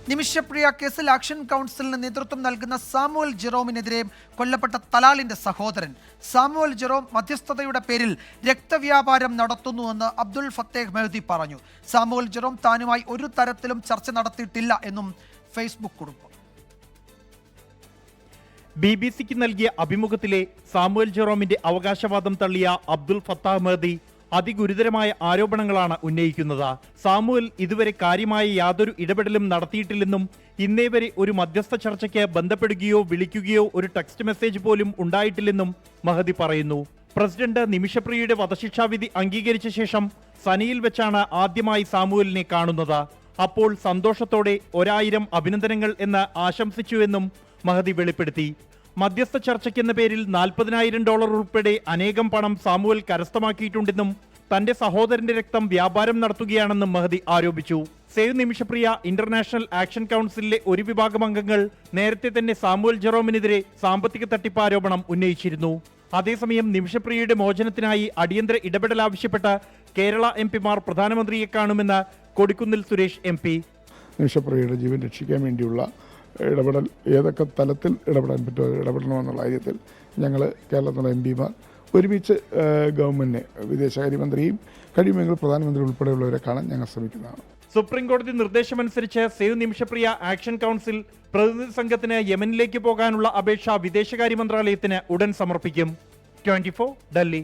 നിമിഷപ്രിയ കേസിൽ ആക്ഷൻ കൗൺസിലിന് നേതൃത്വം നൽകുന്ന സാമുവൽ ജെറോമിനെതിരെ കൊല്ലപ്പെട്ട തലാലിന്റെ സഹോദരൻ സാമുവൽ ജെറോം മധ്യസ്ഥതയുടെ പേരിൽ രക്തവ്യാപാരം നടത്തുന്നുവെന്ന് അബ്ദുൾ ഫത്തേഹ് മെഹ്ദി പറഞ്ഞു. സാമുവൽ ജെറോം താനുമായി ഒരു തരത്തിലും ചർച്ച നടത്തിയിട്ടില്ല എന്നും ഫേസ്ബുക്ക് കുറിപ്പ്. BBC-ക്ക് നൽകിയ അഭിമുഖത്തിലെ സാമുവൽ ജെറോമിന്റെ അവകാശവാദം തള്ളിയ അബ്ദുൾ ഫത്താഹ് മെഹ്ദി അതിഗുരുതരമായ ആരോപണങ്ങളാണ് ഉന്നയിക്കുന്നത്. സാമുവൽ ഇതുവരെ കാര്യമായ യാതൊരു ഇടപെടലും നടത്തിയിട്ടില്ലെന്നും ഇന്നേ വരെ ഒരു മധ്യസ്ഥ ചർച്ചയ്ക്ക് ബന്ധപ്പെടുകയോ വിളിക്കുകയോ ഒരു ടെക്സ്റ്റ് മെസ്സേജ് പോലും ഉണ്ടായിട്ടില്ലെന്നും മെഹ്ദി പറയുന്നു. പ്രസിഡന്റ് നിമിഷപ്രിയയുടെ വധശിക്ഷാവിധി അംഗീകരിച്ച ശേഷം സനിയിൽ വെച്ചാണ് ആദ്യമായി സാമുവലിനെ കാണുന്നത്. അപ്പോൾ സന്തോഷത്തോടെ 1000 അഭിനന്ദനങ്ങൾ എന്ന് ആശംസിച്ചുവെന്നും മെഹ്ദി വെളിപ്പെടുത്തി. മധ്യസ്ഥ ചർച്ചയ്ക്കെന്ന പേരിൽ $40,000 ഉൾപ്പെടെ അനേകം പണം സാമുവൽ കരസ്ഥമാക്കിയിട്ടുണ്ടെന്നും തന്റെ സഹോദരന്റെ രക്തം വ്യാപാരം നടത്തുകയാണെന്നും മെഹ്ദി ആരോപിച്ചു. സേവ് നിമിഷപ്രിയ ഇന്റർനാഷണൽ ആക്ഷൻ കൗൺസിലിലെ ഒരു വിഭാഗം അംഗങ്ങൾ നേരത്തെ തന്നെ സാമുവൽ ജെറോമിനെതിരെ സാമ്പത്തിക തട്ടിപ്പ് ആരോപണം ഉന്നയിച്ചിരുന്നു. അതേസമയം നിമിഷപ്രിയയുടെ മോചനത്തിനായി അടിയന്തര ഇടപെടൽ ആവശ്യപ്പെട്ട് കേരള MP-മാർ പ്രധാനമന്ത്രിയെ കാണുമെന്ന് കൊടിക്കുന്നിൽ സുരേഷ് MP. നിമിഷപ്രിയയുടെ ജീവൻ രക്ഷിക്കാൻ വേണ്ടിയുള്ള ഇടപെടൽ ഏതൊക്കെ തലത്തിൽ ഇടപെടാൻ പറ്റുമോ ഇടപെടണമെന്നുള്ള കാര്യത്തിൽ ഞങ്ങൾ കേരളത്തിലെ MP-മാർ ഒരുമിച്ച് ഗവൺമെന്റിനെ വിദേശകാര്യമന്ത്രിയും കഴിയുമെങ്കിൽ പ്രധാനമന്ത്രി ഉൾപ്പെടെയുള്ളവരെ കാണാൻ ഞങ്ങൾ ശ്രമിക്കുന്നതാണ്. സുപ്രീം കോടതി നിർദ്ദേശമനുസരിച്ച് സേവ് നിമിഷപ്രിയ ആക്ഷൻ കൗൺസിൽ പ്രതിനിധി സംഘത്തിന് യമനിലേക്ക് പോകാനുള്ള അപേക്ഷ വിദേശകാര്യ മന്ത്രാലയത്തിന് ഉടൻ സമർപ്പിക്കും. 24 ഡൽഹി.